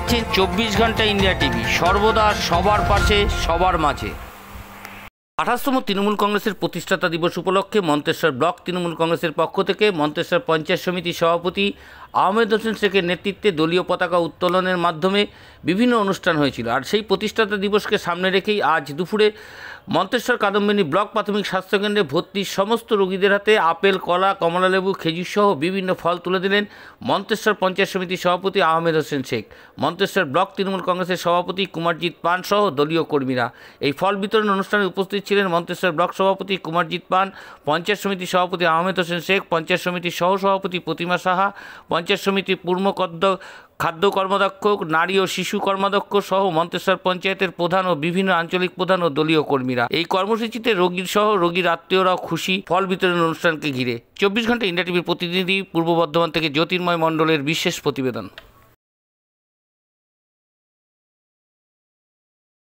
দেখছেন 24 ঘন্টা India TV, সর্বদা সবার পাশে সবার মাঝে। 28তম তৃণমূল কংগ্রেসের প্রতিষ্ঠাতা দিবস উপলক্ষে মন্তেশ্বর ব্লক তৃণমূল কংগ্রেসের পক্ষ থেকে মন্তেশ্বর পঞ্চায়েত সমিতির সভাপতি আহমেদ হোসেন শেখের নেতৃত্বে দলীয় পতাকা উত্তোলনের মাধ্যমে বিভিন্ন অনুষ্ঠান হয়েছিল। আর সেই প্রতিষ্ঠাতা দিবসকে সামনে রেখেই আজ দুপুরে মন্তেশ্বর কাদম্বিনী ব্লক প্রাথমিক স্বাস্থ্যকেন্দ্রে ভর্তি সমস্ত রোগীদের হাতে আপেল, কলা, কমলালেবু, খেজুর সহ বিভিন্ন ফল তুলে দিলেন মন্তেশ্বর পঞ্চায়েত সমিতির সভাপতি আহমেদ হোসেন শেখ, মন্তেশ্বর ব্লক তৃণমূল কংগ্রেসের সভাপতি কুমারজিৎ পান সহ দলীয় কর্মীরা। এই ফল বিতরণ অনুষ্ঠানে উপস্থিত ছিলেন মন্তেশ্বর ব্লক সভাপতি কুমারজিৎ পান, পঞ্চায়েত সমিতির সভাপতি আহমেদ হোসেন শেখ, পঞ্চায়েত সমিতির সহসভাপতি প্রতিমা সাহা, পঞ্চায়েত সমিতির পূর্ণ খাদ্য কর্মাধ্যক্ষ, নারী ও শিশু কর্মাধ্যক্ষ সহ মন্তেশ্বর পঞ্চায়েতের প্রধান ও বিভিন্ন আঞ্চলিক প্রধান ও দলীয় কর্মীরা। এই কর্মসূচিতে রোগীর সহ রোগীর আত্মীয়রাও খুশি ফল বিতরণ অনুষ্ঠানকে ঘিরে। 24 ঘন্টা ইন্ডিয়া টিভির প্রতিনিধি পূর্ব বর্ধমান থেকে জ্যোতির্ময় মণ্ডলের বিশেষ প্রতিবেদন।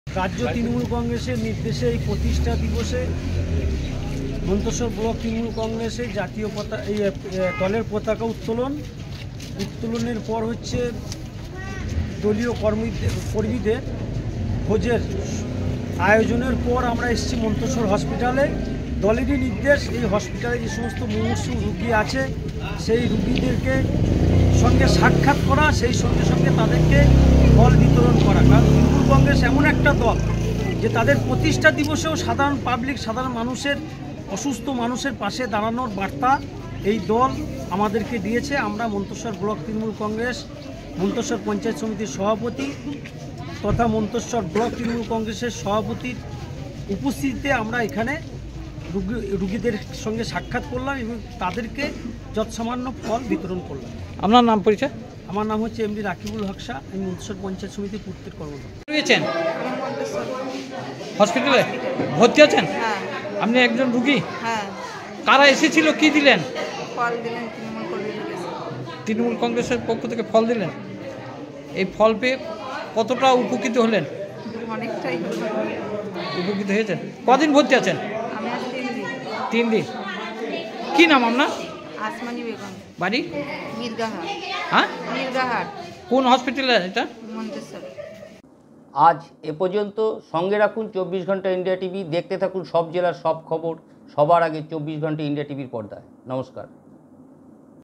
রাজ্য তৃণমূল কংগ্রেসের নির্দেশে এই প্রতিষ্ঠা দিবসে মন্তেশ্বর ব্লক তৃণমূল কংগ্রেসের জাতীয় দলের পতাকা উত্তোলনের পর হচ্ছে দলীয় কর্মীদের ভোজের আয়োজনের পর আমরা এসেছি মন্তেশ্বর হসপিটালে। দলেরই নির্দেশ এই হসপিটালে যে সমস্ত মুমূর্ষু রুগী আছে সেই রুগীদেরকে সঙ্গে সাক্ষাৎ করা, সেই সঙ্গে সঙ্গে তাদেরকে ফল বিতরণ করা। কারণ তৃণমূল কংগ্রেস এমন একটা দল যে তাদের প্রতিষ্ঠা দিবসেও সাধারণ মানুষের, অসুস্থ মানুষের পাশে দাঁড়ানোর বার্তা এই দল আমাদেরকে দিয়েছে। আমরা মন্তেশ্বর ব্লক তৃণমূল কংগ্রেস, মন্তেশ্বর পঞ্চায়েত সমিতির সভাপতি তথা মন্তেশ্বর ব্লক তৃণমূল কংগ্রেসের সভাপতির উপস্থিতিতে আমরা এখানে রুগীদের সঙ্গে সাক্ষাৎ করলাম এবং তাদেরকে যৎসামান্য ফল বিতরণ করলাম। আপনার নাম পরিচয়? আমার নাম হচ্ছে এমডি রাকিবুল হক শাহ, আমি মন্তেশ্বর পঞ্চায়েত সমিতির পূর্তের কর্মকর্তা। হসপিটালে ভর্তি আছেন? হ্যাঁ। আপনি একজন রুগী? হ্যাঁ। কারা এসেছিল, কি দিলেন? ফল দিলেন, তৃণমূল কংগ্রেসের পক্ষ থেকে ফল দিলেন। এই ফল পেয়ে কতটা উপকৃত হলেন? অনেকটাই উপকৃত হয়েছেন। কদিন ভর্তি আছেন? আমি আজ 3 দিন। 3 দিন। কি নাম আপনার? আসমানি বেগম। বাড়ি? মির্গাহাট। হ্যাঁ, মির্গাহাট। কোন হসপিটালে এটা? মন্তেশ্বর। আজ এ পর্যন্ত। সঙ্গে রাখুন 24 ঘন্টা ইন্ডিয়া টিভি, দেখতে থাকুন সব জেলার সব খবর সবার আগে 24 ঘন্টা ইন্ডিয়া টিভির পর্দায়। নমস্কার।